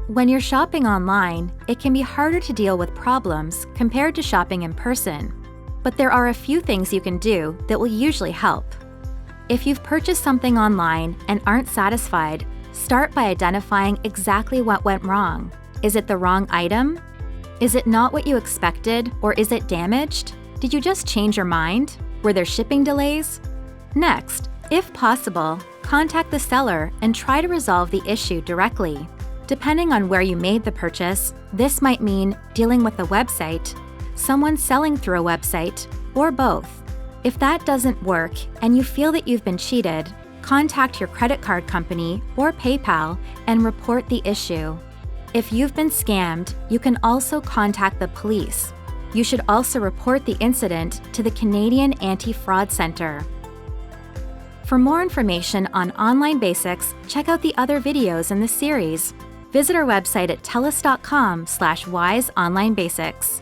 When you're shopping online, it can be harder to deal with problems compared to shopping in person. But there are a few things you can do that will usually help. If you've purchased something online and aren't satisfied, start by identifying exactly what went wrong. Is it the wrong item? Is it not what you expected, or is it damaged? Did you just change your mind? Were there shipping delays? Next, if possible, contact the seller and try to resolve the issue directly. Depending on where you made the purchase, this might mean dealing with a website, someone selling through a website, or both. If that doesn't work and you feel that you've been cheated, contact your credit card company or PayPal and report the issue. If you've been scammed, you can also contact the police. You should also report the incident to the Canadian Anti-Fraud Centre. For more information on online basics, check out the other videos in this series. Visit our website at telus.com/wiseonlinebasics.